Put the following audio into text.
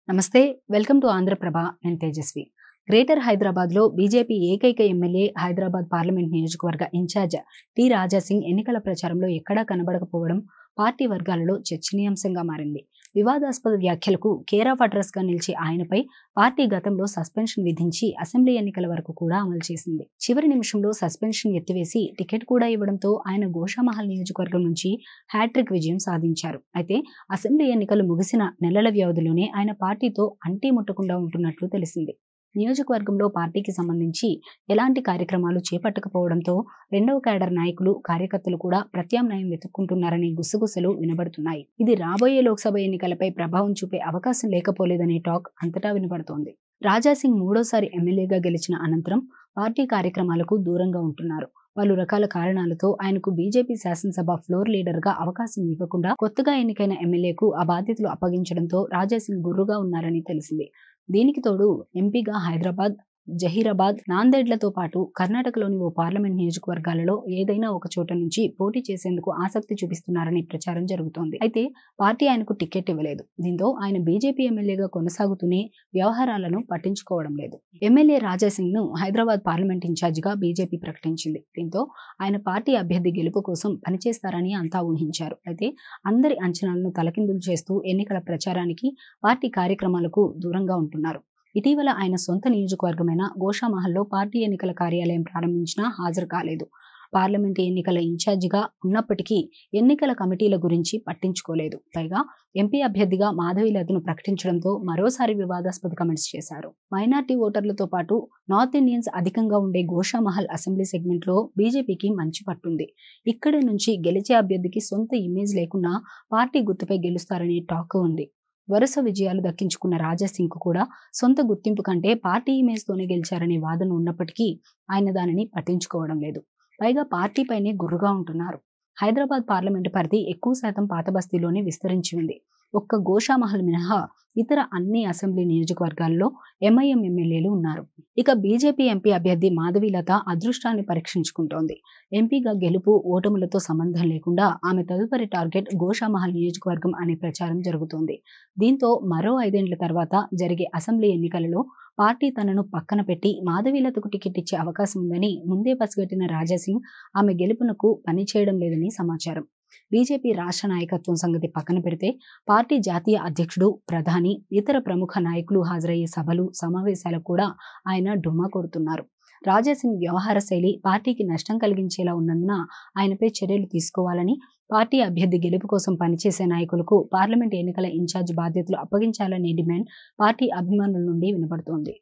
నమస్తే. Welcome to Andhraprabha. నేను Tejaswi. Greater హైదరాబాద్లో బీజేపీ ఏకైక ఎమ్మెల్యే, హైదరాబాద్ పార్లమెంట్ నియోజకవర్గ ఇన్ఛార్జ్ టి రాజాసింగ్ ఎన్నికల ప్రచారంలో ఎక్కడా కనబడకపోవడం పార్టీ వర్గాలలో చర్చనీయాంశంగా మారింది. వివాదాస్పద వ్యాఖ్యలకు కేర్ ఆఫ్ అడ్రస్గా నిలిచే ఆయనపై పార్టీ గతంలో సస్పెన్షన్ విధించి అసెంబ్లీ ఎన్నికల వరకు కూడా అమలు చేసింది. చివరి నిమిషంలో సస్పెన్షన్ ఎత్తివేసి టికెట్ కూడా ఇవ్వడంతో ఆయన గోషామహల్ నియోజకవర్గం నుంచి హ్యాట్రిక్ విజయం సాధించారు. అయితే అసెంబ్లీ ఎన్నికలు ముగిసిన నెలల వ్యవధిలోనే ఆయన పార్టీతో అంటీ ముట్టకుండా ఉంటున్నట్లు తెలిసింది. నియోజకవర్గంలో పార్టీకి సంబంధించి ఎలాంటి కార్యక్రమాలు చేపట్టకపోవడంతో రెండవ క్యాడర్ నాయకులు, కార్యకర్తలు కూడా ప్రత్యామ్నాయం వెతుక్కుంటున్నారనే గుసగుసలు వినబడుతున్నాయి. ఇది రాబోయే లోక్సభ ఎన్నికలపై ప్రభావం చూపే అవకాశం లేకపోలేదనే టాక్ అంతటా వినబడుతోంది. రాజాసింగ్ మూడోసారి ఎమ్మెల్యేగా గెలిచిన అనంతరం పార్టీ కార్యక్రమాలకు దూరంగా ఉంటున్నారు. పలు రకాల కారణాలతో ఆయనకు బీజేపీ శాసనసభ ఫ్లోర్ లీడర్గా అవకాశం ఇవ్వకుండా కొత్తగా ఎన్నికైన ఎమ్మెల్యేకు ఆ బాధ్యతలు అప్పగించడంతో రాజాసింగ్ గుర్రుగా ఉన్నారని తెలిసింది. దీనికి తోడు ఎంపీగా హైదరాబాద్, జహీరాబాద్, నాందేడ్లతో పాటు కర్ణాటకలోని ఓ పార్లమెంట్ నియోజకవర్గాలలో ఏదైనా ఒక చోట నుంచి పోటీ చేసేందుకు ఆసక్తి చూపిస్తున్నారని ప్రచారం జరుగుతోంది. అయితే పార్టీ ఆయనకు టికెట్ ఇవ్వలేదు. దీంతో ఆయన బీజేపీ ఎమ్మెల్యేగా కొనసాగుతూనే వ్యవహారాలను పట్టించుకోవడం లేదు. ఎమ్మెల్యే రాజాసింగ్ ను హైదరాబాద్ పార్లమెంట్ ఇన్ఛార్జిగా బీజేపీ ప్రకటించింది. దీంతో ఆయన పార్టీ అభ్యర్థి గెలుపు కోసం పనిచేస్తారని అంతా ఊహించారు. అయితే అందరి అంచనాలను తలకిందులు చేస్తూ ఎన్నికల ప్రచారానికి, పార్టీ కార్యక్రమాలకు దూరంగా ఉంటున్నారు. ఇటీవల ఆయన సొంత నియోజకవర్గమైన గోషామహల్లో పార్టీ ఎన్నికల కార్యాలయం ప్రారంభించినా హాజరు కాలేదు. పార్లమెంటు ఎన్నికల ఇన్ఛార్జిగా ఉన్నప్పటికీ ఎన్నికల కమిటీల గురించి పట్టించుకోలేదు. పైగా ఎంపీ అభ్యర్థిగా మాధవీలతను ప్రకటించడంతో మరోసారి వివాదాస్పద కమెంట్స్ చేశారు. మైనార్టీ ఓటర్లతో పాటు నార్త్ ఇండియన్స్ అధికంగా ఉండే గోషామహల్ అసెంబ్లీ సెగ్మెంట్లో బీజేపీకి మంచి పట్టుంది. ఇక్కడి నుంచి గెలిచే అభ్యర్థికి సొంత ఇమేజ్ లేకున్నా పార్టీ గుర్తుపై గెలుస్తారనే టాక్ ఉంది. వరుస విజయాలు దక్కించుకున్న రాజాసింగ్ కు కూడా సొంత గుర్తింపు కంటే పార్టీ ఇమేజ్తోనే గెలిచారనే వాదన ఉన్నప్పటికీ ఆయన దానిని పట్టించుకోవడం లేదు. పైగా పార్టీపైనే గుర్రుగా ఉంటున్నారు. హైదరాబాద్ పార్లమెంటు పరిధి ఎక్కువ శాతం పాత బస్తీలోనే విస్తరించి ఉంది. ఒక్క గోషామహల్ మినహా ఇతర అన్ని అసెంబ్లీ నియోజకవర్గాల్లో ఎంఐఎం ఎమ్మెల్యేలు ఉన్నారు. ఇక బీజేపీ ఎంపీ అభ్యర్థి మాధవీలత అదృష్టాన్ని పరీక్షించుకుంటోంది. ఎంపీగా గెలుపు, ఓటములతో సంబంధం లేకుండా ఆమె తదుపరి టార్గెట్ గోషామహల్ నియోజకవర్గం అనే ప్రచారం జరుగుతోంది. దీంతో మరో 5 ఏళ్ల తర్వాత జరిగే అసెంబ్లీ ఎన్నికలలో పార్టీ తనను పక్కన పెట్టి మాధవీలతకు టికెట్ ఇచ్చే అవకాశం ఉందని ముందే పసిగట్టిన రాజాసింగ్ ఆమె గెలుపునకు పనిచేయడం లేదని సమాచారం. బీజేపీ రాష్ట్ర నాయకత్వం సంగతి పక్కన పెడితే పార్టీ జాతీయ అధ్యక్షుడు, ప్రధాని, ఇతర ప్రముఖ నాయకులు హాజరయ్యే సభలు, సమావేశాలకు కూడా ఆయన డుమ్మా కొడుతున్నారు. రాజాసింగ్ వ్యవహార శైలి పార్టీకి నష్టం కలిగించేలా ఉన్నందున ఆయనపై చర్యలు తీసుకోవాలని, పార్టీ అభ్యర్థి గెలుపు కోసం పనిచేసే నాయకులకు పార్లమెంట్ ఎన్నికల ఇన్ఛార్జ్ బాధ్యతలు అప్పగించాలనే డిమాండ్ పార్టీ అభిమానుల నుండి వినబడుతోంది.